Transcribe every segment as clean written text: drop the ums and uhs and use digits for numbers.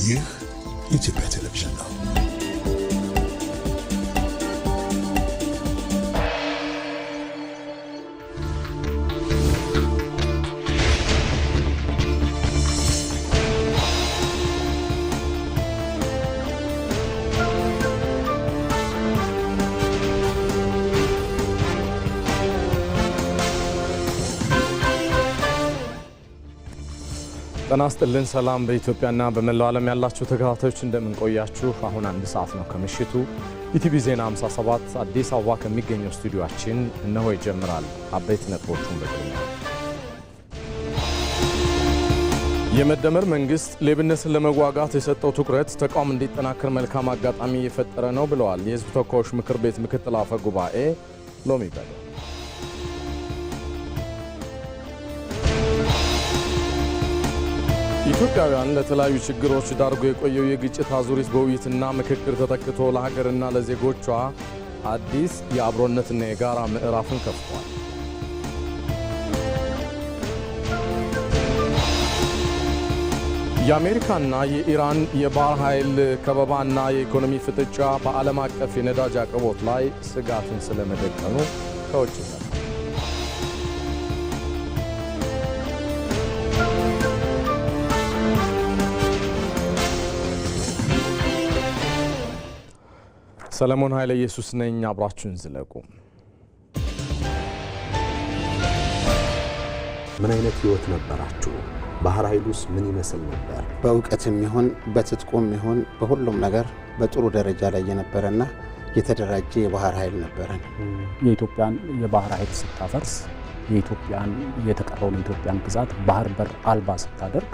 ይህ ኢትዮጵያ ቴሌቪዥን ነው። ጤና ይስጥልን። ሰላም በኢትዮጵያና በመላው ዓለም ያላችሁ ተከታታዮች እንደምን ቆያችሁ? አሁን 1 ሰዓት ነው ከምሽቱ። ኢቲቪ ዜና 57 አዲስ አበባ ከሚገኘው ስቱዲዮአችን እነሆ ይጀምራል። አበይት ነጥቦቹን በቅድሚያ የመደመር መንግስት ሌብነትን ለመዋጋት የሰጠው ትኩረት ተቋም እንዲጠናከር መልካም አጋጣሚ የፈጠረ ነው ብለዋል የሕዝብ ተወካዮች ምክር ቤት ምክትል አፈ ጉባኤ ሎሚ በዶ። ኢትዮጵያውያን ለተለያዩ ችግሮች ዳርጎ የቆየው የግጭት አዙሪት በውይይትና ምክክር ተተክቶ ለሀገርና ለዜጎቿ አዲስ የአብሮነትና የጋራ ምዕራፍን ከፍቷል። የአሜሪካና የኢራን የባህር ኃይል ከበባና የኢኮኖሚ ፍጥጫ በዓለም አቀፍ የነዳጅ አቅርቦት ላይ ስጋትን ስለመደቀኑ ከውጭ ሰለሞን ኃይለ ኢየሱስ ነኝ። አብራችሁን ዝለቁ። ምን አይነት ህይወት ነበራችሁ? ባህር ኃይሉስ ምን ይመስል ነበር? በእውቀትም ይሁን በትጥቁም ይሁን በሁሉም ነገር በጥሩ ደረጃ ላይ የነበረና የተደራጀ የባህር ኃይል ነበረን። የኢትዮጵያን የባህር ኃይል ስታፈርስ የኢትዮጵያን የተቀረውን የኢትዮጵያን ግዛት ባህር በር አልባ ስታደርግ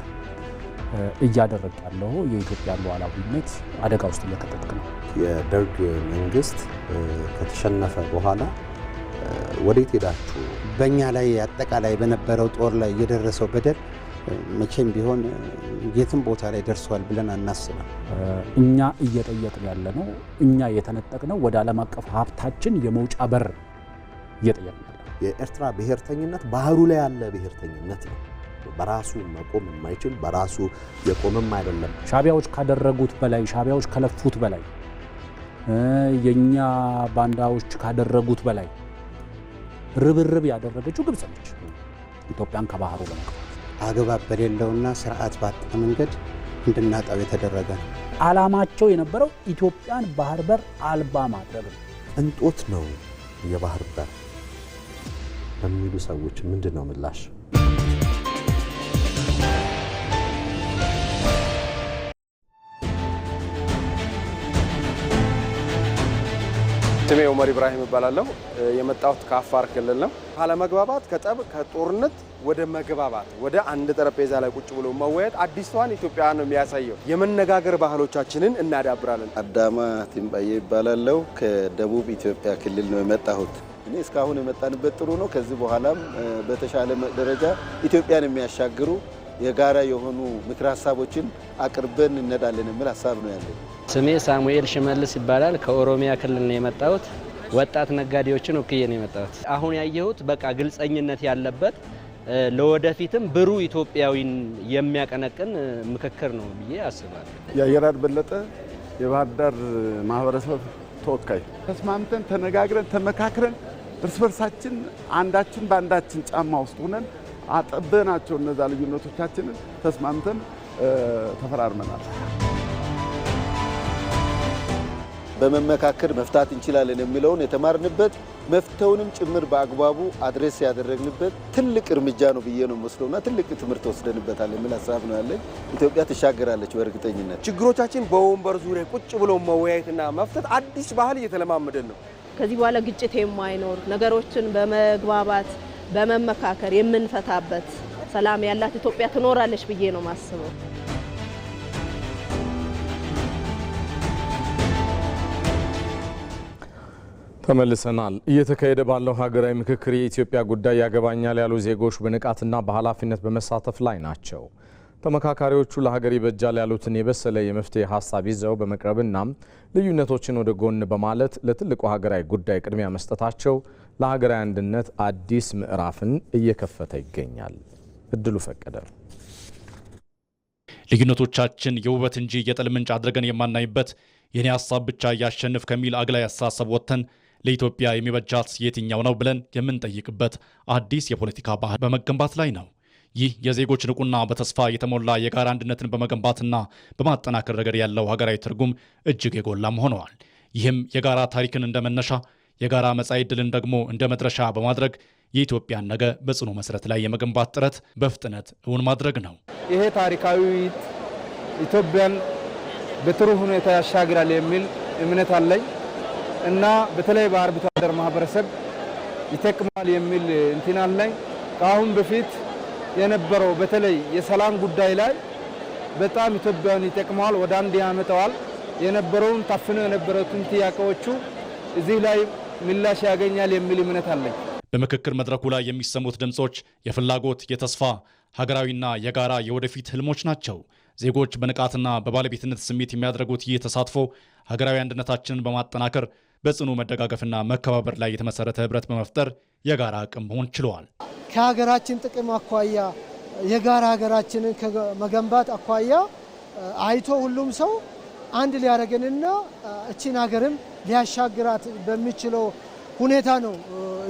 እያደረገ ያለው የኢትዮጵያ ሉዓላዊነት አደጋ ውስጥ እየከተተክ ነው። የደርግ መንግስት ከተሸነፈ በኋላ ወዴት ሄዳችሁ? በእኛ ላይ አጠቃላይ በነበረው ጦር ላይ የደረሰው በደል መቼም ቢሆን የትም ቦታ ላይ ደርሷል ብለን አናስብም። እኛ እየጠየቅን ያለነው እኛ የተነጠቅነው ወደ ዓለም አቀፍ ሀብታችን የመውጫ በር እየጠየቅን ያለ የኤርትራ ብሔርተኝነት ባህሩ ላይ ያለ ብሔርተኝነት ነው። በራሱ መቆም የማይችል በራሱ የቆመም አይደለም። ሻቢያዎች ካደረጉት በላይ ሻቢያዎች ከለፉት በላይ የኛ ባንዳዎች ካደረጉት በላይ ርብርብ ያደረገችው ግብጽ ነች። ኢትዮጵያን ከባህሩ ለመቅረብ አግባብ በሌለውና ስርዓት ባጣ መንገድ እንድናጣው የተደረገ ነው። ዓላማቸው የነበረው ኢትዮጵያን ባህር በር አልባ ማድረግ ነው። እንጦት ነው የባህር በር ለሚሉ ሰዎች ምንድነው ምላሽ? ስሜ ኡመር ኢብራሂም እባላለሁ። የመጣሁት ከአፋር ክልል ነው። አለመግባባት ከጠብ ከጦርነት ወደ መግባባት ወደ አንድ ጠረጴዛ ላይ ቁጭ ብሎ መወያየት አዲሷን ኢትዮጵያ ነው የሚያሳየው። የመነጋገር ባህሎቻችንን እናዳብራለን። አዳማ ቲምባዬ እባላለሁ። ከደቡብ ኢትዮጵያ ክልል ነው የመጣሁት። እኔ እስካሁን የመጣንበት ጥሩ ነው። ከዚህ በኋላም በተሻለ ደረጃ ኢትዮጵያን የሚያሻግሩ የጋራ የሆኑ ምክር ሀሳቦችን አቅርበን እንሄዳለን የሚል ሀሳብ ነው ያለኝ። ስሜ ሳሙኤል ሽመልስ ይባላል። ከኦሮሚያ ክልል ነው የመጣሁት። ወጣት ነጋዴዎችን ወክዬ ነው የመጣሁት። አሁን ያየሁት በቃ ግልጸኝነት ያለበት ለወደፊትም ብሩህ ኢትዮጵያዊን የሚያቀነቅን ምክክር ነው ብዬ አስባለሁ። የአየራድ በለጠ የባህር ዳር ማህበረሰብ ተወካይ። ተስማምተን ተነጋግረን ተመካክረን እርስ በርሳችን አንዳችን በአንዳችን ጫማ ውስጥ ሆነን አጠበናቸው እነዛ ልዩነቶቻችንን ተስማምተን ተፈራርመናል። በመመካከር መፍታት እንችላለን የሚለውን የተማርንበት መፍተውንም ጭምር በአግባቡ አድሬስ ያደረግንበት ትልቅ እርምጃ ነው ብዬ ነው መስሎና ትልቅ ትምህርት ወስደንበታል የሚል ሀሳብ ነው ያለኝ። ኢትዮጵያ ትሻገራለች በእርግጠኝነት። ችግሮቻችን በወንበር ዙሪያ ቁጭ ብሎ መወያየትና መፍታት አዲስ ባህል እየተለማመደን ነው። ከዚህ በኋላ ግጭት የማይኖር ነገሮችን በመግባባት በመመካከር የምንፈታበት ሰላም ያላት ኢትዮጵያ ትኖራለች ብዬ ነው ማስበው። ተመልሰናል። እየተካሄደ ባለው ሀገራዊ ምክክር የኢትዮጵያ ጉዳይ ያገባኛል ያሉ ዜጎች በንቃትና በኃላፊነት በመሳተፍ ላይ ናቸው። ተመካካሪዎቹ ለሀገር ይበጃል ያሉትን የበሰለ የመፍትሄ ሀሳብ ይዘው በመቅረብና ልዩነቶችን ወደ ጎን በማለት ለትልቁ ሀገራዊ ጉዳይ ቅድሚያ መስጠታቸው ለሀገራዊ አንድነት አዲስ ምዕራፍን እየከፈተ ይገኛል። እድሉ ፈቀደ። ልዩነቶቻችን የውበት እንጂ የጥል ምንጭ አድርገን የማናይበት የኔ ሐሳብ ብቻ ያሸንፍ ከሚል አግላይ አስተሳሰብ ወጥተን ለኢትዮጵያ የሚበጃት የትኛው ነው ብለን የምንጠይቅበት አዲስ የፖለቲካ ባህል በመገንባት ላይ ነው። ይህ የዜጎች ንቁና በተስፋ የተሞላ የጋራ አንድነትን በመገንባትና በማጠናከር ረገድ ያለው ሀገራዊ ትርጉም እጅግ የጎላም ሆነዋል። ይህም የጋራ ታሪክን እንደ መነሻ የጋራ መጻኢ ዕድልን ደግሞ እንደ መድረሻ በማድረግ የኢትዮጵያን ነገ በጽኑ መሰረት ላይ የመገንባት ጥረት በፍጥነት እውን ማድረግ ነው። ይሄ ታሪካዊ ኢትዮጵያን በጥሩ ሁኔታ ያሻግራል የሚል እምነት አለኝ እና በተለይ በአርብቶ አደር ማህበረሰብ ይጠቅማል የሚል እንትን አለኝ። ከአሁን በፊት የነበረው በተለይ የሰላም ጉዳይ ላይ በጣም ኢትዮጵያን ይጠቅማል፣ ወደ አንድ ያመጣዋል። የነበረውን ታፍነው የነበሩትን ጥያቄዎቹ እዚህ ላይ ምላሽ ያገኛል የሚል እምነት አለኝ። በምክክር መድረኩ ላይ የሚሰሙት ድምጾች የፍላጎት፣ የተስፋ፣ ሀገራዊና የጋራ የወደፊት ህልሞች ናቸው። ዜጎች በንቃትና በባለቤትነት ስሜት የሚያደርጉት ይህ ተሳትፎ ሀገራዊ አንድነታችንን በማጠናከር በጽኑ መደጋገፍና መከባበር ላይ የተመሰረተ ህብረት በመፍጠር የጋራ አቅም መሆን ችለዋል። ከሀገራችን ጥቅም አኳያ የጋራ ሀገራችንን ከመገንባት አኳያ አይቶ ሁሉም ሰው አንድ ሊያደርገንና እቺን ሀገርም ሊያሻግራት በሚችለው ሁኔታ ነው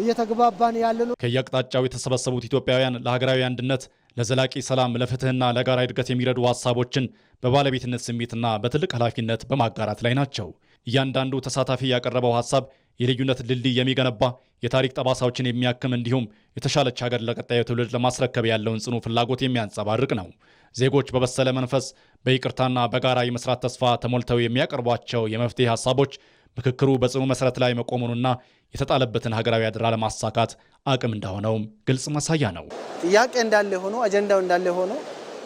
እየተግባባን ያለነው። ከየአቅጣጫው የተሰበሰቡት ኢትዮጵያውያን ለሀገራዊ አንድነት፣ ለዘላቂ ሰላም፣ ለፍትህና ለጋራ እድገት የሚረዱ ሀሳቦችን በባለቤትነት ስሜትና በትልቅ ኃላፊነት በማጋራት ላይ ናቸው። እያንዳንዱ ተሳታፊ ያቀረበው ሀሳብ የልዩነት ድልድይ የሚገነባ የታሪክ ጠባሳዎችን የሚያክም እንዲሁም የተሻለች ሀገር ለቀጣዩ ትውልድ ለማስረከብ ያለውን ጽኑ ፍላጎት የሚያንጸባርቅ ነው። ዜጎች በበሰለ መንፈስ በይቅርታና በጋራ የመስራት ተስፋ ተሞልተው የሚያቀርቧቸው የመፍትሄ ሀሳቦች ምክክሩ በጽኑ መሰረት ላይ መቆሙንና የተጣለበትን ሀገራዊ አደራ ለማሳካት አቅም እንደሆነውም ግልጽ ማሳያ ነው። ጥያቄ እንዳለ ሆኖ አጀንዳው እንዳለ ሆኖ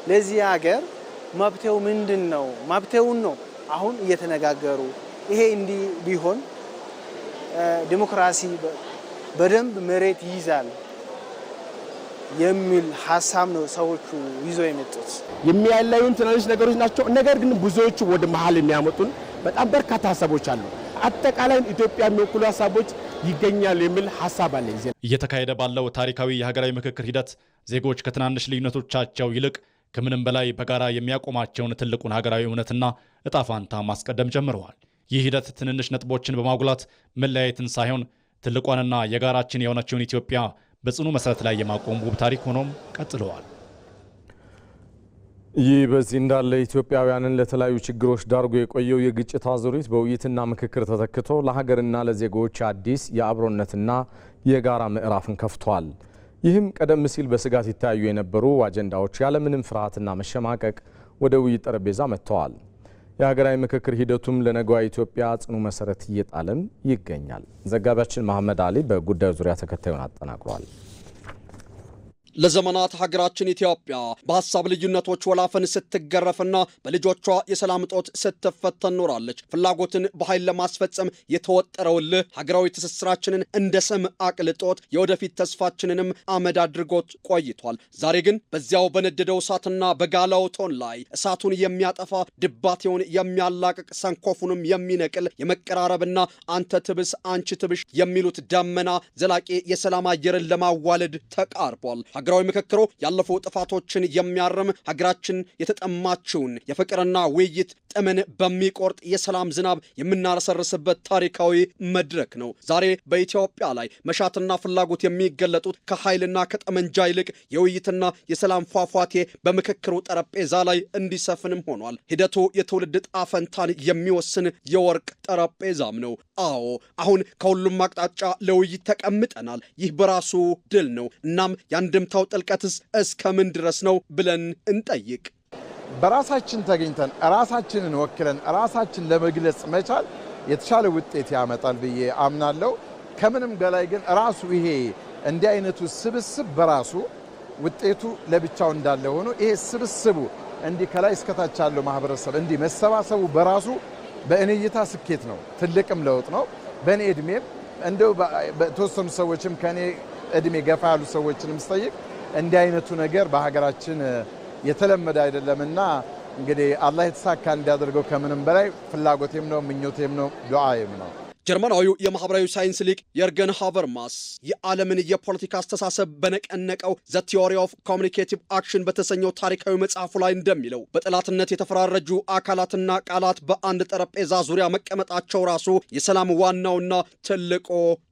ለዚህ ሀገር መብቴው ምንድን ነው? መብቴውን ነው አሁን እየተነጋገሩ ይሄ እንዲህ ቢሆን ዲሞክራሲ በደንብ መሬት ይይዛል የሚል ሀሳብ ነው ሰዎቹ ይዘው የመጡት። የሚያለዩን ትናንሽ ነገሮች ናቸው። ነገር ግን ብዙዎቹ ወደ መሀል የሚያመጡን በጣም በርካታ ሀሳቦች አሉ። አጠቃላይ ኢትዮጵያ የሚወክሉ ሀሳቦች ይገኛሉ የሚል ሀሳብ አለ። እየተካሄደ ባለው ታሪካዊ የሀገራዊ ምክክር ሂደት ዜጎች ከትናንሽ ልዩነቶቻቸው ይልቅ ከምንም በላይ በጋራ የሚያቆማቸውን ትልቁን ሀገራዊ እውነትና እጣ ፋንታ ማስቀደም ጀምረዋል። ይህ ሂደት ትንንሽ ነጥቦችን በማጉላት መለያየትን ሳይሆን ትልቋንና የጋራችን የሆነችውን ኢትዮጵያ በጽኑ መሰረት ላይ የማቆም ውብ ታሪክ ሆኖም ቀጥለዋል። ይህ በዚህ እንዳለ ኢትዮጵያውያንን ለተለያዩ ችግሮች ዳርጎ የቆየው የግጭት አዙሪት በውይይትና ምክክር ተተክቶ ለሀገርና ለዜጎች አዲስ የአብሮነትና የጋራ ምዕራፍን ከፍቷል። ይህም ቀደም ሲል በስጋት ይታዩ የነበሩ አጀንዳዎች ያለምንም ፍርሃትና መሸማቀቅ ወደ ውይይት ጠረጴዛ መጥተዋል። የሀገራዊ ምክክር ሂደቱም ለነገዋ ኢትዮጵያ ጽኑ መሰረት እየጣለም ይገኛል። ዘጋቢያችን መሐመድ አሊ በጉዳዩ ዙሪያ ተከታዩን አጠናቅሯል። ለዘመናት ሀገራችን ኢትዮጵያ በሐሳብ ልዩነቶች ወላፈን ስትገረፍና በልጆቿ የሰላም እጦት ስትፈተን ኖራለች። ፍላጎትን በኃይል ለማስፈጸም የተወጠረውልህ ሀገራዊ ትስስራችንን እንደ ሰም አቅልጦት የወደፊት ተስፋችንንም አመድ አድርጎት ቆይቷል። ዛሬ ግን በዚያው በነደደው እሳትና በጋላው ቶን ላይ እሳቱን የሚያጠፋ ድባቴውን የሚያላቅቅ ሰንኮፉንም የሚነቅል የመቀራረብና አንተ ትብስ አንቺ ትብሽ የሚሉት ደመና ዘላቂ የሰላም አየርን ለማዋለድ ተቃርቧል። ሀገራዊ ምክክሩ ያለፉ ጥፋቶችን የሚያርም ሀገራችን የተጠማችውን የፍቅርና ውይይት ጥምን በሚቆርጥ የሰላም ዝናብ የምናረሰርስበት ታሪካዊ መድረክ ነው። ዛሬ በኢትዮጵያ ላይ መሻትና ፍላጎት የሚገለጡት ከኃይልና ከጠመንጃ ይልቅ የውይይትና የሰላም ፏፏቴ በምክክሩ ጠረጴዛ ላይ እንዲሰፍንም ሆኗል። ሂደቱ የትውልድ ጣፈንታን የሚወስን የወርቅ ጠረጴዛም ነው። አዎ አሁን ከሁሉም አቅጣጫ ለውይይት ተቀምጠናል። ይህ በራሱ ድል ነው። እናም የአንድምታው ጥልቀትስ እስከምን ድረስ ነው ብለን እንጠይቅ። በራሳችን ተገኝተን ራሳችንን ወክለን ራሳችን ለመግለጽ መቻል የተሻለ ውጤት ያመጣል ብዬ አምናለሁ። ከምንም በላይ ግን ራሱ ይሄ እንዲህ አይነቱ ስብስብ በራሱ ውጤቱ ለብቻው እንዳለ ሆኖ ይሄ ስብስቡ እንዲህ ከላይ እስከታች ያለው ማህበረሰብ እንዲህ መሰባሰቡ በራሱ በእኔ እይታ ስኬት ነው፣ ትልቅም ለውጥ ነው። በእኔ እድሜም እንደው በተወሰኑ ሰዎችም ከኔ እድሜ ገፋ ያሉ ሰዎችንም ስጠይቅ እንዲህ አይነቱ ነገር በሀገራችን የተለመደ አይደለምና እንግዲህ አላህ የተሳካ እንዲያደርገው ከምንም በላይ ፍላጎቴም ነው ምኞቴም ነው ዱዓዬም ነው። ጀርመናዊው የማህበራዊ ሳይንስ ሊቅ የርገን ሃቨርማስ የዓለምን የፖለቲካ አስተሳሰብ በነቀነቀው ዘ ቲዮሪ ኦፍ ኮሚኒኬቲቭ አክሽን በተሰኘው ታሪካዊ መጽሐፉ ላይ እንደሚለው በጠላትነት የተፈራረጁ አካላትና ቃላት በአንድ ጠረጴዛ ዙሪያ መቀመጣቸው ራሱ የሰላም ዋናውና ትልቁ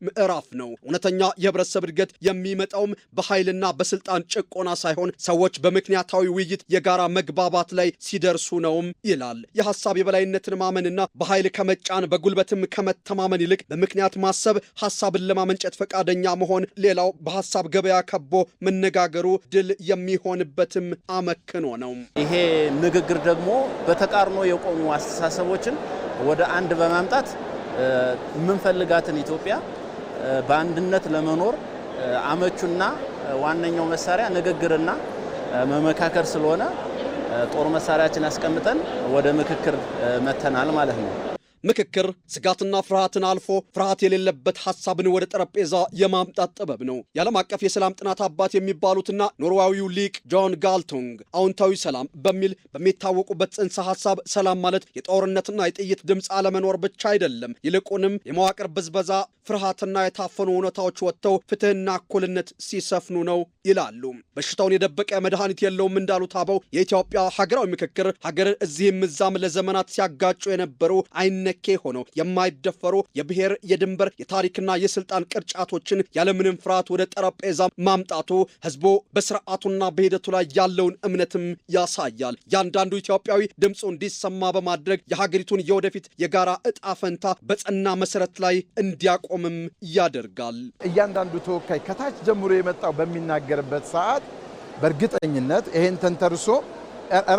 ምዕራፍ ነው። እውነተኛ የህብረተሰብ እድገት የሚመጣውም በኃይልና በስልጣን ጭቆና ሳይሆን ሰዎች በምክንያታዊ ውይይት የጋራ መግባባት ላይ ሲደርሱ ነውም ይላል። የሐሳብ የበላይነትን ማመንና በኃይል ከመጫን በጉልበትም ከመተማመን ይልቅ በምክንያት ማሰብ፣ ሐሳብን ለማመንጨት ፈቃደኛ መሆን ሌላው በሐሳብ ገበያ ከቦ መነጋገሩ ድል የሚሆንበትም አመክኖ ነው። ይሄ ንግግር ደግሞ በተቃርኖ የቆሙ አስተሳሰቦችን ወደ አንድ በማምጣት የምንፈልጋትን ኢትዮጵያ በአንድነት ለመኖር አመቹና ዋነኛው መሳሪያ ንግግርና መመካከር ስለሆነ ጦር መሳሪያችን አስቀምጠን ወደ ምክክር መተናል ማለት ነው። ምክክር ስጋትና ፍርሃትን አልፎ ፍርሃት የሌለበት ሐሳብን ወደ ጠረጴዛ የማምጣት ጥበብ ነው። የዓለም አቀፍ የሰላም ጥናት አባት የሚባሉትና ኖርዌያዊው ሊቅ ጆን ጋልቱንግ አዎንታዊ ሰላም በሚል በሚታወቁበት ጽንሰ ሐሳብ ሰላም ማለት የጦርነትና የጥይት ድምፅ አለመኖር ብቻ አይደለም፣ ይልቁንም የመዋቅር ብዝበዛ፣ ፍርሃትና የታፈኑ እውነታዎች ወጥተው ፍትህና እኩልነት ሲሰፍኑ ነው ይላሉ። በሽታውን የደበቀ መድኃኒት የለውም እንዳሉት አበው የኢትዮጵያ ሀገራዊ ምክክር ሀገር እዚህም እዛም ለዘመናት ሲያጋጩ የነበሩ አይነኬ ሆነው የማይደፈሩ የብሔር፣ የድንበር፣ የታሪክና የስልጣን ቅርጫቶችን ያለምንም ፍርሃት ወደ ጠረጴዛ ማምጣቱ ህዝቡ በስርዓቱና በሂደቱ ላይ ያለውን እምነትም ያሳያል። ያንዳንዱ ኢትዮጵያዊ ድምፁ እንዲሰማ በማድረግ የሀገሪቱን የወደፊት የጋራ እጣ ፈንታ በጸና መሰረት ላይ እንዲያቆምም ያደርጋል። እያንዳንዱ ተወካይ ከታች ጀምሮ የመጣው በሚናገርበት ሰዓት በእርግጠኝነት ይሄን ተንተርሶ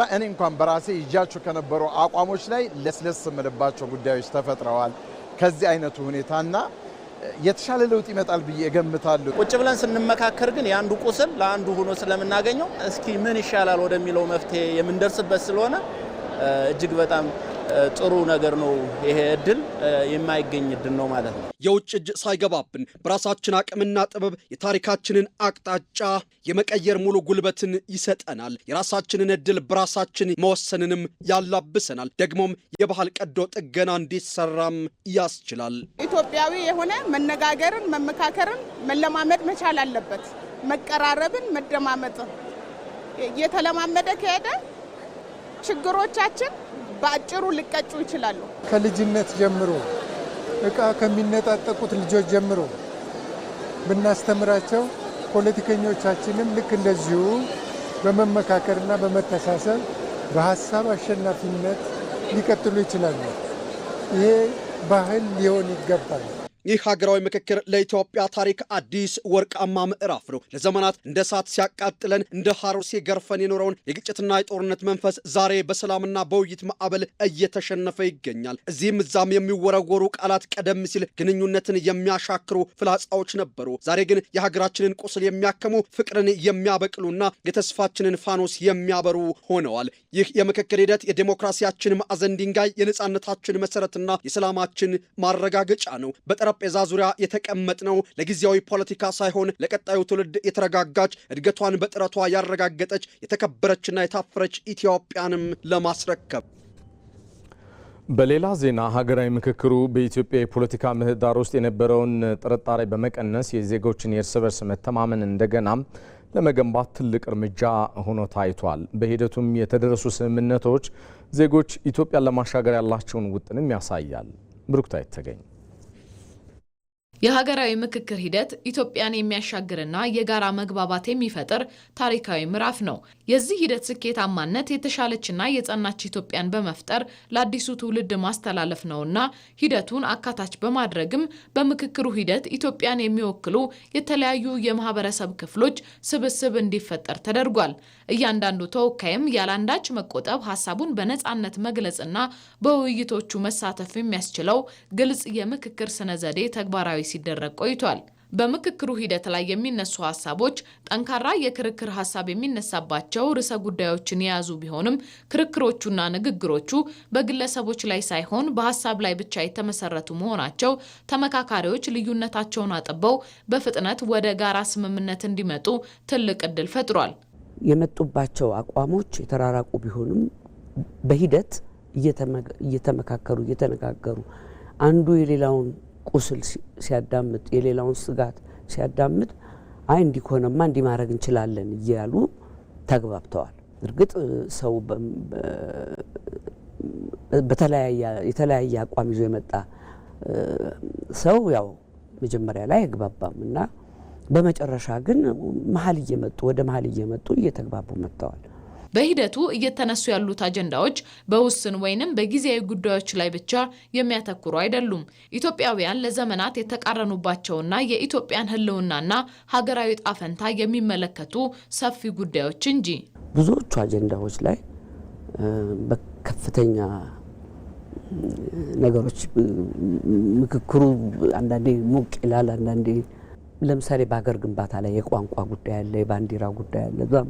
እኔ እንኳን በራሴ ይጃቸው ከነበሩ አቋሞች ላይ ለስለስ የምልባቸው ጉዳዮች ተፈጥረዋል። ከዚህ አይነቱ ሁኔታና የተሻለ ለውጥ ይመጣል ብዬ እገምታለሁ። ቁጭ ብለን ስንመካከር ግን የአንዱ ቁስል ለአንዱ ሆኖ ስለምናገኘው እስኪ ምን ይሻላል ወደሚለው መፍትሄ የምንደርስበት ስለሆነ እጅግ በጣም ጥሩ ነገር ነው። ይሄ እድል የማይገኝ እድል ነው ማለት ነው። የውጭ እጅ ሳይገባብን በራሳችን አቅምና ጥበብ የታሪካችንን አቅጣጫ የመቀየር ሙሉ ጉልበትን ይሰጠናል። የራሳችንን እድል በራሳችን መወሰንንም ያላብሰናል። ደግሞም የባህል ቀዶ ጥገና እንዲሰራም ያስችላል። ኢትዮጵያዊ የሆነ መነጋገርን፣ መመካከርን መለማመድ መቻል አለበት። መቀራረብን፣ መደማመጥን እየተለማመደ ከሄደ ችግሮቻችን በአጭሩ ሊቀጩ ይችላሉ። ከልጅነት ጀምሮ እቃ ከሚነጣጠቁት ልጆች ጀምሮ ብናስተምራቸው ፖለቲከኞቻችንም ልክ እንደዚሁ በመመካከርና በመተሳሰብ በሀሳብ አሸናፊነት ሊቀጥሉ ይችላሉ። ይሄ ባህል ሊሆን ይገባል። ይህ ሀገራዊ ምክክር ለኢትዮጵያ ታሪክ አዲስ ወርቃማ ምዕራፍ ነው። ለዘመናት እንደ እሳት ሲያቃጥለን እንደ ሐሩር ሲገርፈን የኖረውን የግጭትና የጦርነት መንፈስ ዛሬ በሰላምና በውይይት ማዕበል እየተሸነፈ ይገኛል። እዚህም እዛም የሚወረወሩ ቃላት ቀደም ሲል ግንኙነትን የሚያሻክሩ ፍላጻዎች ነበሩ። ዛሬ ግን የሀገራችንን ቁስል የሚያከሙ ፍቅርን የሚያበቅሉና የተስፋችንን ፋኖስ የሚያበሩ ሆነዋል። ይህ የምክክር ሂደት የዴሞክራሲያችን ማዕዘን ድንጋይ፣ የነጻነታችን መሰረትና የሰላማችን ማረጋገጫ ነው። ጠረጴዛ ዙሪያ የተቀመጥነው ለጊዜያዊ ፖለቲካ ሳይሆን ለቀጣዩ ትውልድ የተረጋጋች እድገቷን በጥረቷ ያረጋገጠች የተከበረችና የታፈረች ኢትዮጵያንም ለማስረከብ። በሌላ ዜና ሀገራዊ ምክክሩ በኢትዮጵያ የፖለቲካ ምህዳር ውስጥ የነበረውን ጥርጣሬ በመቀነስ የዜጎችን የእርስ በርስ መተማመን እንደገና ለመገንባት ትልቅ እርምጃ ሆኖ ታይቷል። በሂደቱም የተደረሱ ስምምነቶች ዜጎች ኢትዮጵያን ለማሻገር ያላቸውን ውጥንም ያሳያል። ብሩክታይት ተገኝ የሀገራዊ ምክክር ሂደት ኢትዮጵያን የሚያሻግርና የጋራ መግባባት የሚፈጥር ታሪካዊ ምዕራፍ ነው። የዚህ ሂደት ስኬታማነት የተሻለችና የጸናች ኢትዮጵያን በመፍጠር ለአዲሱ ትውልድ ማስተላለፍ ነውና ሂደቱን አካታች በማድረግም በምክክሩ ሂደት ኢትዮጵያን የሚወክሉ የተለያዩ የማህበረሰብ ክፍሎች ስብስብ እንዲፈጠር ተደርጓል። እያንዳንዱ ተወካይም ያላንዳች መቆጠብ ሀሳቡን በነጻነት መግለጽና በውይይቶቹ መሳተፍ የሚያስችለው ግልጽ የምክክር ስነ ዘዴ ተግባራዊ ሲደረግ ቆይቷል። በምክክሩ ሂደት ላይ የሚነሱ ሀሳቦች ጠንካራ የክርክር ሀሳብ የሚነሳባቸው ርዕሰ ጉዳዮችን የያዙ ቢሆንም ክርክሮቹና ንግግሮቹ በግለሰቦች ላይ ሳይሆን በሀሳብ ላይ ብቻ የተመሰረቱ መሆናቸው ተመካካሪዎች ልዩነታቸውን አጥበው በፍጥነት ወደ ጋራ ስምምነት እንዲመጡ ትልቅ ዕድል ፈጥሯል። የመጡባቸው አቋሞች የተራራቁ ቢሆንም በሂደት እየተመካከሩ እየተነጋገሩ አንዱ የሌላውን ቁስል ሲያዳምጥ የሌላውን ስጋት ሲያዳምጥ አይ እንዲህ ከሆነማ እንዲህ ማድረግ እንችላለን እያሉ ተግባብተዋል። እርግጥ ሰው የተለያየ አቋም ይዞ የመጣ ሰው ያው መጀመሪያ ላይ አይግባባም እና በመጨረሻ ግን ወደ መሀል እየመጡ እየተግባቡ መጥተዋል። በሂደቱ እየተነሱ ያሉት አጀንዳዎች በውስን ወይንም በጊዜያዊ ጉዳዮች ላይ ብቻ የሚያተኩሩ አይደሉም። ኢትዮጵያውያን ለዘመናት የተቃረኑባቸውና የኢትዮጵያን ሕልውናና ሀገራዊ ጣፈንታ የሚመለከቱ ሰፊ ጉዳዮች እንጂ። ብዙዎቹ አጀንዳዎች ላይ በከፍተኛ ነገሮች ምክክሩ አንዳንዴ ሞቅ ይላል፣ አንዳንዴ ለምሳሌ በሀገር ግንባታ ላይ የቋንቋ ጉዳይ አለ፣ የባንዲራ ጉዳይ አለ። በጣም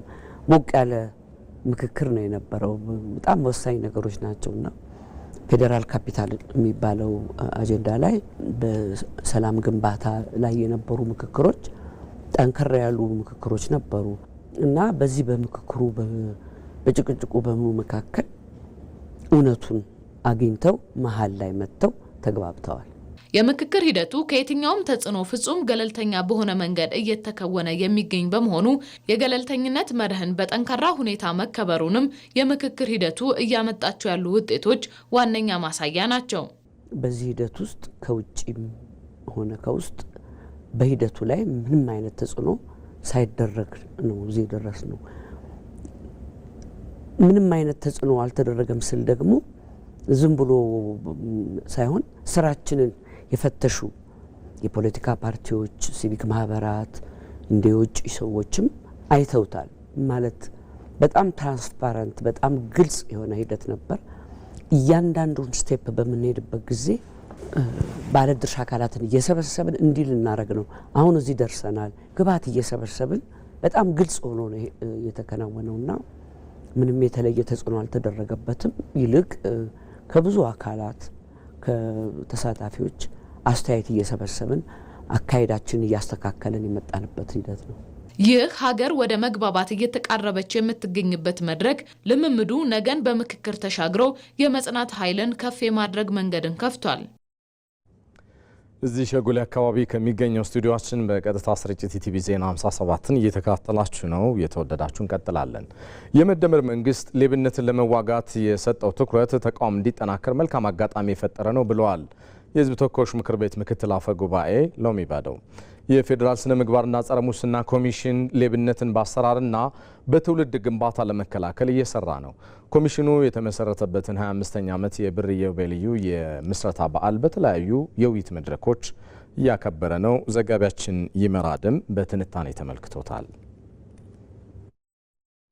ሞቅ ያለ ምክክር ነው የነበረው። በጣም ወሳኝ ነገሮች ናቸውና ፌዴራል ካፒታል የሚባለው አጀንዳ ላይ በሰላም ግንባታ ላይ የነበሩ ምክክሮች ጠንከር ያሉ ምክክሮች ነበሩ እና በዚህ በምክክሩ በጭቅጭቁ በመካከል እውነቱን አግኝተው መሀል ላይ መጥተው ተግባብተዋል። የምክክር ሂደቱ ከየትኛውም ተጽዕኖ ፍጹም ገለልተኛ በሆነ መንገድ እየተከወነ የሚገኝ በመሆኑ የገለልተኝነት መርህን በጠንካራ ሁኔታ መከበሩንም የምክክር ሂደቱ እያመጣቸው ያሉ ውጤቶች ዋነኛ ማሳያ ናቸው። በዚህ ሂደት ውስጥ ከውጭም ሆነ ከውስጥ በሂደቱ ላይ ምንም አይነት ተጽዕኖ ሳይደረግ ነው እዚህ ድረስ ነው። ምንም አይነት ተጽዕኖ አልተደረገም ስል ደግሞ ዝም ብሎ ሳይሆን ስራችንን የፈተሹ የፖለቲካ ፓርቲዎች፣ ሲቪክ ማህበራት እንደ የውጭ ሰዎችም አይተውታል። ማለት በጣም ትራንስፓረንት በጣም ግልጽ የሆነ ሂደት ነበር። እያንዳንዱን ስቴፕ በምንሄድበት ጊዜ ባለድርሻ አካላትን እየሰበሰብን እንዲህ ልናደርግ ነው፣ አሁን እዚህ ደርሰናል፣ ግብዓት እየሰበሰብን በጣም ግልጽ ሆኖ ነው የተከናወነውና ምንም የተለየ ተጽዕኖ አልተደረገበትም። ይልቅ ከብዙ አካላት ከተሳታፊዎች አስተያየት እየሰበሰብን አካሄዳችን እያስተካከለን የመጣንበት ሂደት ነው። ይህ ሀገር ወደ መግባባት እየተቃረበች የምትገኝበት መድረክ ልምምዱ ነገን በምክክር ተሻግሮ የመጽናት ኃይልን ከፍ የማድረግ መንገድን ከፍቷል። እዚህ ሸጎሌ አካባቢ ከሚገኘው ስቱዲዮአችን በቀጥታ ስርጭት ኢቲቪ ዜና 57ን እየተከታተላችሁ ነው። እየተወደዳችሁ እንቀጥላለን። የመደመር መንግስት ሌብነትን ለመዋጋት የሰጠው ትኩረት ተቋም እንዲጠናከር መልካም አጋጣሚ የፈጠረ ነው ብለዋል የህዝብ ተወካዮች ምክር ቤት ምክትል አፈ ጉባኤ ሎሚ ባደው። የፌዴራል ስነ ምግባርና ጸረ ሙስና ኮሚሽን ሌብነትን በአሰራርና በትውልድ ግንባታ ለመከላከል እየሰራ ነው። ኮሚሽኑ የተመሰረተበትን 25ኛ ዓመት የብር ኢዮቤልዩ የምስረታ በዓል በተለያዩ የውይይት መድረኮች እያከበረ ነው። ዘጋቢያችን ይመራደም በትንታኔ ተመልክቶታል።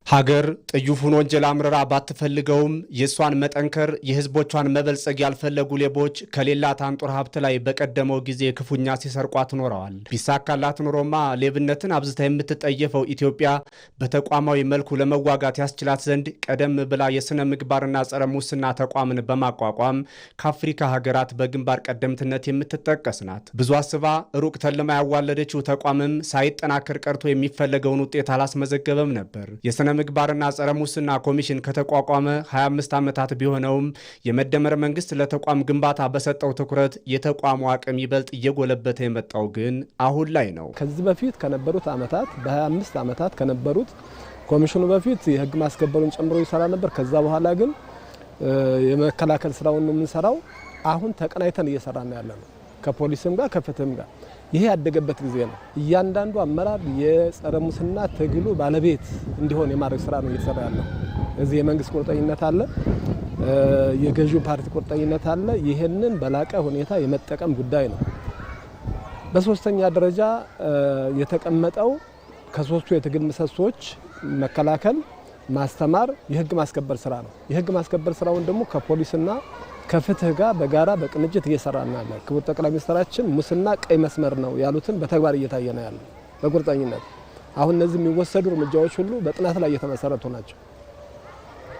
ሀገር ጥዩፉን ወንጀል አምርራ ባትፈልገውም የእሷን መጠንከር የህዝቦቿን መበልጸግ ያልፈለጉ ሌቦች ከሌላት አንጡር ሀብት ላይ በቀደመው ጊዜ ክፉኛ ሲሰርቋት ኖረዋል። ቢሳካላት ኑሮማ ሌብነትን አብዝታ የምትጠየፈው ኢትዮጵያ በተቋማዊ መልኩ ለመዋጋት ያስችላት ዘንድ ቀደም ብላ የስነ ምግባርና ጸረ ሙስና ተቋምን በማቋቋም ከአፍሪካ ሀገራት በግንባር ቀደምትነት የምትጠቀስ ናት። ብዙ አስባ ሩቅ ተልማ ያዋለደችው ተቋምም ሳይጠናከር ቀርቶ የሚፈለገውን ውጤት አላስመዘገበም ነበር። የስነ ምግባርና ጸረ ሙስና ኮሚሽን ከተቋቋመ 25 ዓመታት ቢሆነውም የመደመር መንግስት ለተቋም ግንባታ በሰጠው ትኩረት የተቋሙ አቅም ይበልጥ እየጎለበተ የመጣው ግን አሁን ላይ ነው። ከዚህ በፊት ከነበሩት ዓመታት በ25 ዓመታት ከነበሩት ኮሚሽኑ በፊት የህግ ማስከበሩን ጨምሮ ይሰራ ነበር። ከዛ በኋላ ግን የመከላከል ስራውን ነው የምንሰራው። አሁን ተቀናይተን እየሰራን ያለነው ከፖሊስም ጋር ከፍትህም ጋር። ይሄ ያደገበት ጊዜ ነው። እያንዳንዱ አመራር የጸረ ሙስና ትግሉ ባለቤት እንዲሆን የማድረግ ስራ ነው እየተሰራ ያለው። እዚህ የመንግስት ቁርጠኝነት አለ፣ የገዢው ፓርቲ ቁርጠኝነት አለ። ይሄንን በላቀ ሁኔታ የመጠቀም ጉዳይ ነው። በሶስተኛ ደረጃ የተቀመጠው ከሶስቱ የትግል ምሰሶች መከላከል፣ ማስተማር፣ የህግ ማስከበር ስራ ነው። የህግ ማስከበር ስራውን ደግሞ ከፖሊስና ከፍትህ ጋር በጋራ በቅንጅት እየሰራን ያለ ክቡር ጠቅላይ ሚኒስትራችን ሙስና ቀይ መስመር ነው ያሉትን በተግባር እየታየ ነው ያለ በቁርጠኝነት። አሁን እነዚህ የሚወሰዱ እርምጃዎች ሁሉ በጥናት ላይ የተመሰረቱ ናቸው።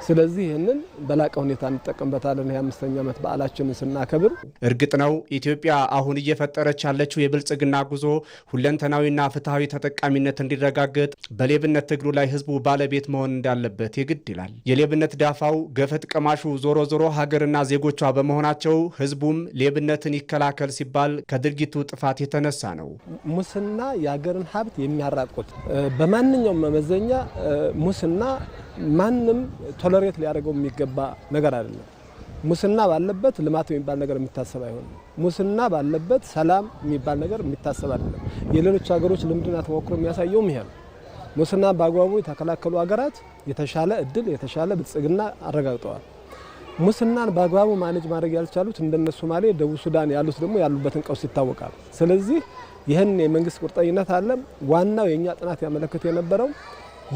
ስለዚህ ይህንን በላቀ ሁኔታ እንጠቀምበታለን። የ5ኛ ዓመት በዓላችንን ስናከብር እርግጥ ነው ኢትዮጵያ አሁን እየፈጠረች ያለችው የብልጽግና ጉዞ ሁለንተናዊና ፍትሐዊ ተጠቃሚነት እንዲረጋገጥ በሌብነት ትግሉ ላይ ህዝቡ ባለቤት መሆን እንዳለበት የግድ ይላል። የሌብነት ዳፋው ገፈት ቀማሹ ዞሮ ዞሮ ሀገርና ዜጎቿ በመሆናቸው ህዝቡም ሌብነትን ይከላከል ሲባል ከድርጊቱ ጥፋት የተነሳ ነው። ሙስና የሀገርን ሀብት የሚያራቁት በማንኛውም መመዘኛ ሙስና ማንም ቶለሬት ሊያደርገው የሚገባ ነገር አይደለም። ሙስና ባለበት ልማት የሚባል ነገር የሚታሰብ አይሆንም። ሙስና ባለበት ሰላም የሚባል ነገር የሚታሰብ አይደለም። የሌሎች ሀገሮች ልምድና ተሞክሮ የሚያሳየውም ይሄ ነው። ሙስና በአግባቡ የተከላከሉ ሀገራት የተሻለ እድል የተሻለ ብልጽግና አረጋግጠዋል። ሙስናን በአግባቡ ማኔጅ ማድረግ ያልቻሉት እንደነ ሶማሌ፣ ደቡብ ሱዳን ያሉት ደግሞ ያሉበትን ቀውስ ይታወቃል። ስለዚህ ይህን የመንግስት ቁርጠኝነት አለ። ዋናው የኛ ጥናት ያመለክት የነበረው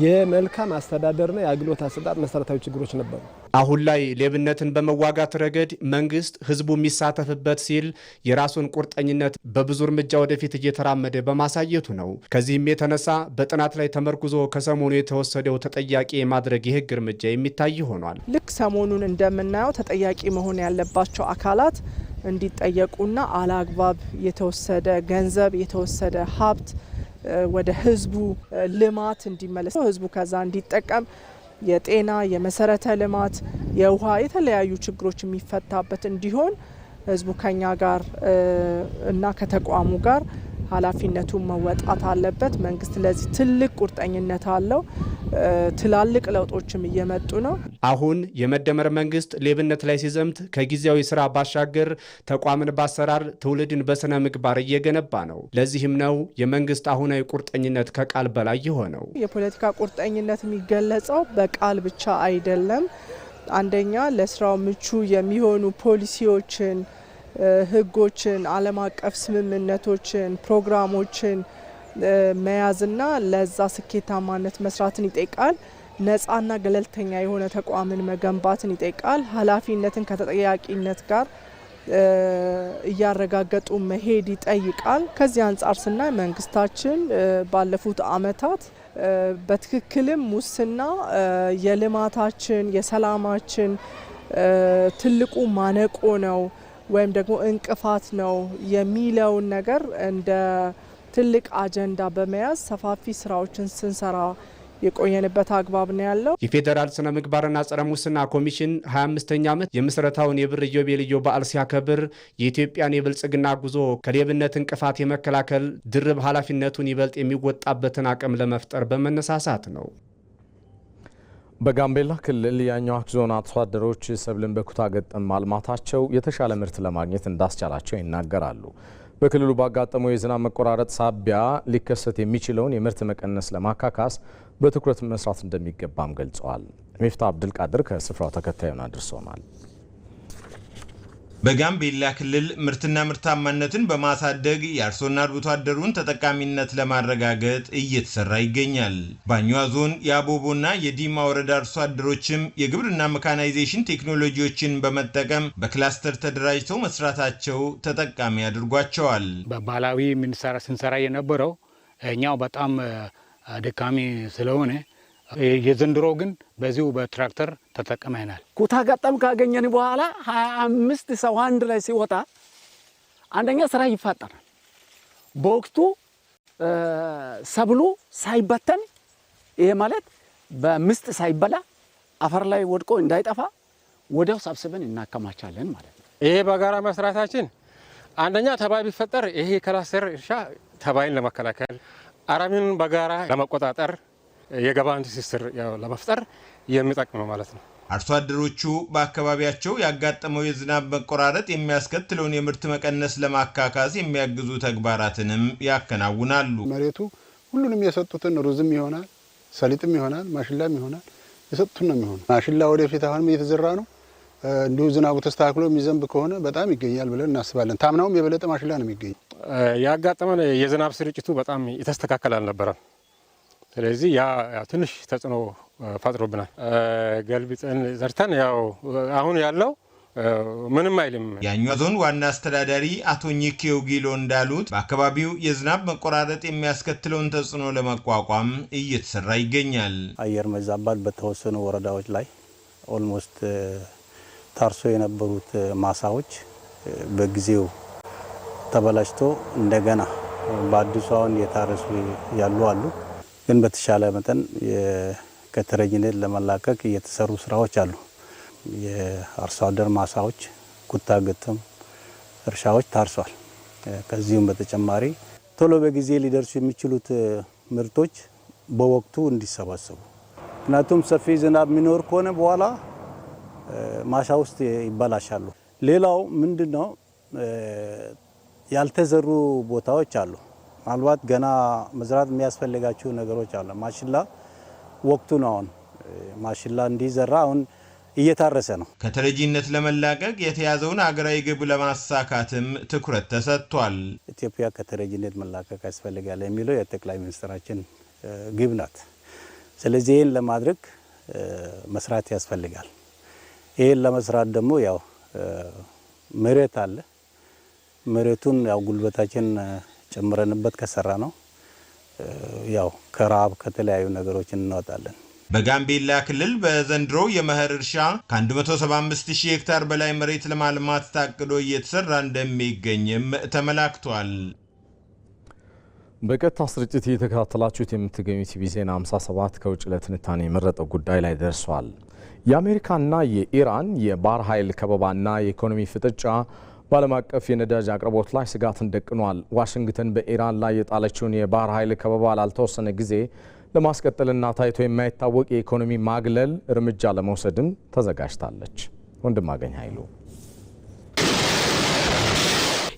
የመልካም አስተዳደርና የአገልግሎት አሰጣጥ መሰረታዊ ችግሮች ነበሩ። አሁን ላይ ሌብነትን በመዋጋት ረገድ መንግስት ህዝቡ የሚሳተፍበት ሲል የራሱን ቁርጠኝነት በብዙ እርምጃ ወደፊት እየተራመደ በማሳየቱ ነው። ከዚህም የተነሳ በጥናት ላይ ተመርኩዞ ከሰሞኑ የተወሰደው ተጠያቂ የማድረግ የህግ እርምጃ የሚታይ ሆኗል። ልክ ሰሞኑን እንደምናየው ተጠያቂ መሆን ያለባቸው አካላት እንዲጠየቁና አላግባብ የተወሰደ ገንዘብ የተወሰደ ሀብት ወደ ህዝቡ ልማት እንዲመለስ ህዝቡ ከዛ እንዲጠቀም የጤና የመሰረተ ልማት የውሃ የተለያዩ ችግሮች የሚፈታበት እንዲሆን ህዝቡ ከኛ ጋር እና ከተቋሙ ጋር ኃላፊነቱን መወጣት አለበት። መንግስት ለዚህ ትልቅ ቁርጠኝነት አለው። ትላልቅ ለውጦችም እየመጡ ነው። አሁን የመደመር መንግስት ሌብነት ላይ ሲዘምት ከጊዜያዊ ስራ ባሻገር ተቋምን በአሰራር ትውልድን በስነ ምግባር እየገነባ ነው። ለዚህም ነው የመንግስት አሁናዊ ቁርጠኝነት ከቃል በላይ የሆነው። የፖለቲካ ቁርጠኝነት የሚገለጸው በቃል ብቻ አይደለም። አንደኛ ለስራው ምቹ የሚሆኑ ፖሊሲዎችን፣ ህጎችን፣ ዓለም አቀፍ ስምምነቶችን፣ ፕሮግራሞችን መያዝና ለዛ ስኬታማነት መስራትን ይጠይቃል። ነፃና ገለልተኛ የሆነ ተቋምን መገንባትን ይጠይቃል። ኃላፊነትን ከተጠያቂነት ጋር እያረጋገጡ መሄድ ይጠይቃል። ከዚህ አንጻር ስናይ መንግስታችን ባለፉት አመታት በትክክልም ሙስና የልማታችን የሰላማችን ትልቁ ማነቆ ነው ወይም ደግሞ እንቅፋት ነው የሚለውን ነገር እንደ ትልቅ አጀንዳ በመያዝ ሰፋፊ ስራዎችን ስንሰራ የቆየንበት አግባብ ነው ያለው። የፌዴራል ስነ ምግባርና ጸረ ሙስና ኮሚሽን 25ኛ ዓመት የምስረታውን የብር ኢዮቤልዩ በዓል ሲያከብር የኢትዮጵያን የብልጽግና ጉዞ ከሌብነት እንቅፋት የመከላከል ድርብ ኃላፊነቱን ይበልጥ የሚወጣበትን አቅም ለመፍጠር በመነሳሳት ነው። በጋምቤላ ክልል የአኝዋክ ዞን አርሶ አደሮች ሰብልን በኩታ ገጠም ማልማታቸው የተሻለ ምርት ለማግኘት እንዳስቻላቸው ይናገራሉ። በክልሉ ባጋጠመው የዝናብ መቆራረጥ ሳቢያ ሊከሰት የሚችለውን የምርት መቀነስ ለማካካስ በትኩረት መስራት እንደሚገባም ገልጸዋል። ሚፍታ አብዱልቃድር ከስፍራው ተከታዩን አድርሶናል። በጋምቤላ ክልል ምርትና ምርታማነትን በማሳደግ የአርሶና አርብቶ አደሩን ተጠቃሚነት ለማረጋገጥ እየተሰራ ይገኛል። በአኝዋ ዞን የአቦቦና የዲማ ወረዳ አርሶ አደሮችም የግብርና ሜካናይዜሽን ቴክኖሎጂዎችን በመጠቀም በክላስተር ተደራጅተው መስራታቸው ተጠቃሚ አድርጓቸዋል። በባህላዊ ስንሰራ የነበረው እኛው በጣም አድካሚ ስለሆነ የዘንድሮ ግን በዚሁ በትራክተር ተጠቅመናል። ኩታ ገጠም ካገኘን በኋላ 25 ሰው አንድ ላይ ሲወጣ አንደኛ ስራ ይፋጠራል። በወቅቱ ሰብሉ ሳይበተን ይሄ ማለት በምስጥ ሳይበላ አፈር ላይ ወድቆ እንዳይጠፋ ወዲያው ሰብስበን እናከማቻለን ማለት ነው። ይሄ በጋራ መስራታችን አንደኛ ተባይ ቢፈጠር ይሄ ክላስተር እርሻ ተባይን ለመከላከል አረምን በጋራ ለመቆጣጠር የገበያን ትስስር ለመፍጠር የሚጠቅም ነው ማለት ነው። አርሶ አደሮቹ በአካባቢያቸው ያጋጠመው የዝናብ መቆራረጥ የሚያስከትለውን የምርት መቀነስ ለማካካስ የሚያግዙ ተግባራትንም ያከናውናሉ። መሬቱ ሁሉንም የሰጡትን ሩዝም ይሆናል፣ ሰሊጥም ይሆናል፣ ማሽላም ይሆናል፣ የሰጡትን ነው የሚሆነው። ማሽላ ወደፊት አሁንም እየተዘራ ነው። እንዲሁ ዝናቡ ተስተካክሎ የሚዘንብ ከሆነ በጣም ይገኛል ብለን እናስባለን። ታምናውም የበለጠ ማሽላ ነው የሚገኝ። ያጋጠመን የዝናብ ስርጭቱ በጣም የተስተካከለ አልነበረም። ስለዚህ ያ ትንሽ ተጽዕኖ ፈጥሮብናል። ገልብጠን ዘርተን ያው አሁን ያለው ምንም አይልም። የአኝዋ ዞን ዋና አስተዳዳሪ አቶ ኒኬው ጊሎ እንዳሉት በአካባቢው የዝናብ መቆራረጥ የሚያስከትለውን ተጽዕኖ ለመቋቋም እየተሰራ ይገኛል። አየር መዛባት በተወሰኑ ወረዳዎች ላይ ኦልሞስት ታርሶ የነበሩት ማሳዎች በጊዜው ተበላሽቶ እንደገና በአዲሱ አሁን የታረሱ ያሉ አሉ። ግን በተሻለ መጠን ከተረጂነት ለመላቀቅ የተሰሩ ስራዎች አሉ። የአርሶ አደር ማሳዎች፣ ኩታ ገጠም እርሻዎች ታርሷል። ከዚሁም በተጨማሪ ቶሎ በጊዜ ሊደርሱ የሚችሉት ምርቶች በወቅቱ እንዲሰባሰቡ፣ ምክንያቱም ሰፊ ዝናብ የሚኖር ከሆነ በኋላ ማሳ ውስጥ ይበላሻሉ። ሌላው ምንድነው ያልተዘሩ ቦታዎች አሉ። ምናልባት ገና መዝራት የሚያስፈልጋቸው ነገሮች አሉ። ማሽላ ወቅቱ ነው። አሁን ማሽላ እንዲዘራ አሁን እየታረሰ ነው። ከተረጂነት ለመላቀቅ የተያዘውን ሀገራዊ ግብ ለማሳካትም ትኩረት ተሰጥቷል። ኢትዮጵያ ከተረጂነት መላቀቅ ያስፈልጋል የሚለው የጠቅላይ ሚኒስትራችን ግብ ናት። ስለዚህ ይህን ለማድረግ መስራት ያስፈልጋል። ይህን ለመስራት ደግሞ ያው መሬት አለ። መሬቱን ያው ጉልበታችን ጨምረንበት ከሰራ ነው ያው ከራብ ከተለያዩ ነገሮች እንወጣለን። በጋምቤላ ክልል በዘንድሮ የመኸር እርሻ ከ175,000 ሄክታር በላይ መሬት ለማልማት ታቅዶ እየተሰራ እንደሚገኝም ተመላክቷል። በቀጥታ ስርጭት እየተከታተላችሁት የምትገኙት ቲቪ ዜና 57 ከውጭ ለትንታኔ የመረጠው ጉዳይ ላይ ደርሷል። የአሜሪካና የኢራን የባህር ኃይል ከበባና የኢኮኖሚ ፍጥጫ በዓለም አቀፍ የነዳጅ አቅርቦት ላይ ስጋትን ደቅኗል። ዋሽንግተን በኢራን ላይ የጣለችውን የባህር ኃይል ከበባ ላልተወሰነ ጊዜ ለማስቀጠልና ታይቶ የማይታወቅ የኢኮኖሚ ማግለል እርምጃ ለመውሰድም ተዘጋጅታለች። ወንድማገኝ ኃይሉ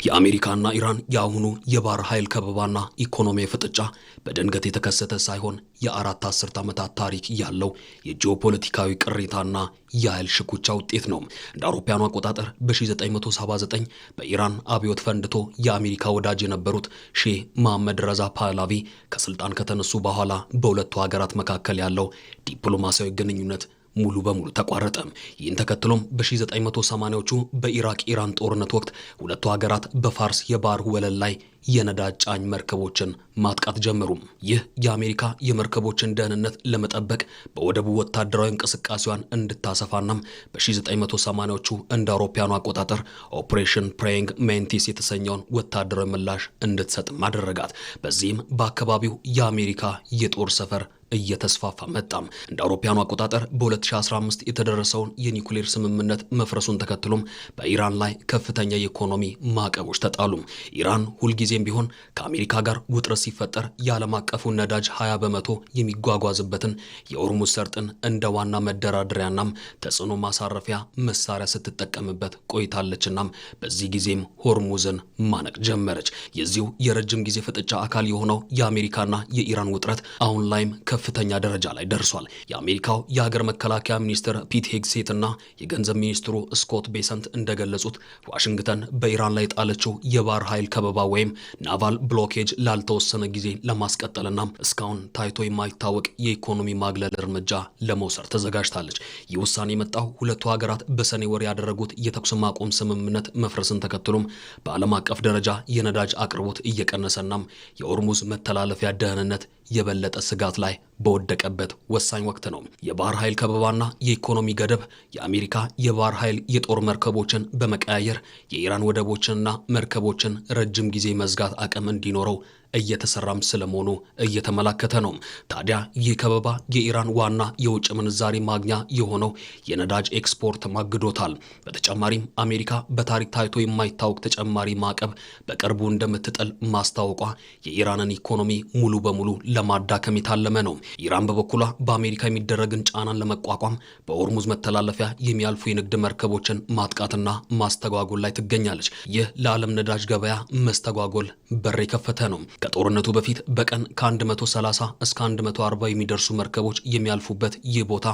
የአሜሪካና ኢራን የአሁኑ የባህር ኃይል ከበባና ኢኮኖሚ ፍጥጫ በድንገት የተከሰተ ሳይሆን የአራት አስርት ዓመታት ታሪክ ያለው የጂኦፖለቲካዊ ቅሬታና የኃይል ሽኩቻ ውጤት ነው። እንደ አውሮፓውያኑ አቆጣጠር በ1979 በኢራን አብዮት ፈንድቶ የአሜሪካ ወዳጅ የነበሩት ሼህ መሐመድ ረዛ ፓህላቪ ከስልጣን ከተነሱ በኋላ በሁለቱ ሀገራት መካከል ያለው ዲፕሎማሲያዊ ግንኙነት ሙሉ በሙሉ ተቋረጠ። ይህን ተከትሎም በ1980ዎቹ በኢራቅ ኢራን ጦርነት ወቅት ሁለቱ ሀገራት በፋርስ የባህር ወለል ላይ የነዳጅ ጫኝ መርከቦችን ማጥቃት ጀመሩ። ይህ የአሜሪካ የመርከቦችን ደህንነት ለመጠበቅ በወደቡ ወታደራዊ እንቅስቃሴዋን እንድታሰፋናም በ1980ዎቹ እንደ አውሮፓውያኑ አቆጣጠር ኦፕሬሽን ፕሬይንግ ሜንቲስ የተሰኘውን ወታደራዊ ምላሽ እንድትሰጥም አደረጋት። በዚህም በአካባቢው የአሜሪካ የጦር ሰፈር እየተስፋፋ መጣም። እንደ አውሮፓውያኑ አቆጣጠር በ2015 የተደረሰውን የኒውክሌር ስምምነት መፍረሱን ተከትሎም በኢራን ላይ ከፍተኛ የኢኮኖሚ ማዕቀቦች ተጣሉ። ኢራን ሁልጊዜም ቢሆን ከአሜሪካ ጋር ውጥረት ሲፈጠር የዓለም አቀፉ ነዳጅ 20 በመቶ የሚጓጓዝበትን የሆርሙዝ ሰርጥን እንደ ዋና መደራደሪያናም ተጽዕኖ ማሳረፊያ መሳሪያ ስትጠቀምበት ቆይታለችናም በዚህ ጊዜም ሆርሙዝን ማነቅ ጀመረች። የዚሁ የረጅም ጊዜ ፍጥጫ አካል የሆነው የአሜሪካና የኢራን ውጥረት አሁን ላይም ከፍተኛ ደረጃ ላይ ደርሷል። የአሜሪካው የሀገር መከላከያ ሚኒስትር ፒት ሄግሴት እና የገንዘብ ሚኒስትሩ ስኮት ቤሰንት እንደገለጹት ዋሽንግተን በኢራን ላይ ጣለችው የባህር ኃይል ከበባ ወይም ናቫል ብሎኬጅ ላልተወሰነ ጊዜ ለማስቀጠልና እስካሁን ታይቶ የማይታወቅ የኢኮኖሚ ማግለል እርምጃ ለመውሰድ ተዘጋጅታለች። ይህ ውሳኔ የመጣው ሁለቱ ሀገራት በሰኔ ወር ያደረጉት የተኩስ ማቆም ስምምነት መፍረስን ተከትሎም በዓለም አቀፍ ደረጃ የነዳጅ አቅርቦት እየቀነሰናም የሆርሙዝ መተላለፊያ ደህንነት የበለጠ ስጋት ላይ በወደቀበት ወሳኝ ወቅት ነው። የባህር ኃይል ከበባና የኢኮኖሚ ገደብ የአሜሪካ የባህር ኃይል የጦር መርከቦችን በመቀያየር የኢራን ወደቦችንና መርከቦችን ረጅም ጊዜ መዝጋት አቅም እንዲኖረው እየተሰራም ስለመሆኑ እየተመላከተ ነው። ታዲያ ይህ ከበባ የኢራን ዋና የውጭ ምንዛሪ ማግኛ የሆነው የነዳጅ ኤክስፖርት ማግዶታል። በተጨማሪም አሜሪካ በታሪክ ታይቶ የማይታወቅ ተጨማሪ ማዕቀብ በቅርቡ እንደምትጥል ማስታወቋ የኢራንን ኢኮኖሚ ሙሉ በሙሉ ለማዳከም የታለመ ነው። ኢራን በበኩሏ በአሜሪካ የሚደረግን ጫናን ለመቋቋም በሆርሙዝ መተላለፊያ የሚያልፉ የንግድ መርከቦችን ማጥቃትና ማስተጓጎል ላይ ትገኛለች። ይህ ለዓለም ነዳጅ ገበያ መስተጓጎል በር የከፈተ ነው። ከጦርነቱ በፊት በቀን ከ130 እስከ 140 የሚደርሱ መርከቦች የሚያልፉበት ይህ ቦታ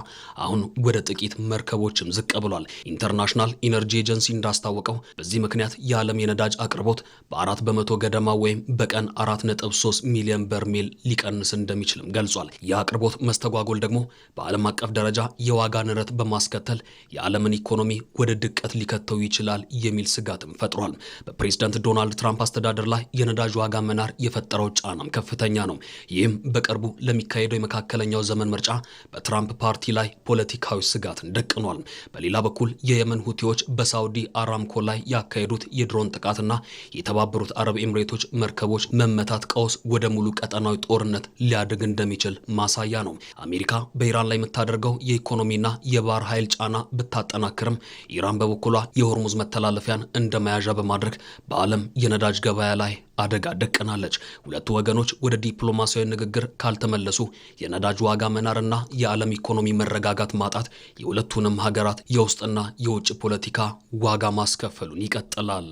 አሁን ወደ ጥቂት መርከቦችም ዝቅ ብሏል። ኢንተርናሽናል ኢነርጂ ኤጀንሲ እንዳስታወቀው በዚህ ምክንያት የዓለም የነዳጅ አቅርቦት በ4 በመቶ ገደማ ወይም በቀን 4.3 ሚሊዮን በርሜል ሊቀንስ እንደሚችልም ገልጿል። የአቅርቦት መስተጓጎል ደግሞ በዓለም አቀፍ ደረጃ የዋጋ ንረት በማስከተል የዓለምን ኢኮኖሚ ወደ ድቀት ሊከተው ይችላል የሚል ስጋትም ፈጥሯል። በፕሬዝዳንት ዶናልድ ትራምፕ አስተዳደር ላይ የነዳጅ ዋጋ መናር የፈጠረው ጫናም ከፍተኛ ነው። ይህም በቅርቡ ለሚካሄደው የመካከለኛው ዘመን ምርጫ በትራምፕ ፓርቲ ላይ ፖለቲካዊ ስጋትን ደቅኗል። በሌላ በኩል የየመን ሁቲዎች በሳውዲ አራምኮ ላይ ያካሄዱት የድሮን ጥቃትና የተባበሩት አረብ ኤምሬቶች መርከቦች መመታት ቀውስ ወደ ሙሉ ቀጠናዊ ጦርነት ሊያድግ እንደሚችል ማሳያ ነው። አሜሪካ በኢራን ላይ የምታደርገው የኢኮኖሚና የባህር ኃይል ጫና ብታጠናክርም ኢራን በበኩሏ የሆርሙዝ መተላለፊያን እንደ መያዣ በማድረግ በዓለም የነዳጅ ገበያ ላይ አደጋ ደቅናለች። ሁለቱ ወገኖች ወደ ዲፕሎማሲያዊ ንግግር ካልተመለሱ የነዳጅ ዋጋ መናርና የዓለም ኢኮኖሚ መረጋጋት ማጣት የሁለቱንም ሀገራት የውስጥና የውጭ ፖለቲካ ዋጋ ማስከፈሉን ይቀጥላል።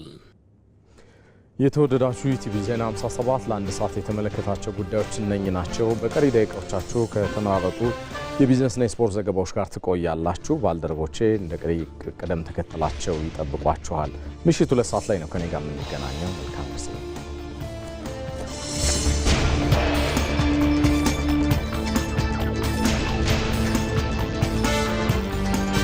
የተወደዳችሁ ኢቲቪ ዜና 57 ለአንድ ሰዓት የተመለከታቸው ጉዳዮች እነኚህ ናቸው። በቀሪ ደቂቃዎቻችሁ ከተመራረጡ የቢዝነስና የስፖርት ዘገባዎች ጋር ትቆያላችሁ። ባልደረቦቼ እንደ ቀሪ ቅደም ተከተላቸው ይጠብቋችኋል። ምሽቱ 2 ሰዓት ላይ ነው ከኔ ጋር የምንገናኘው። መልካም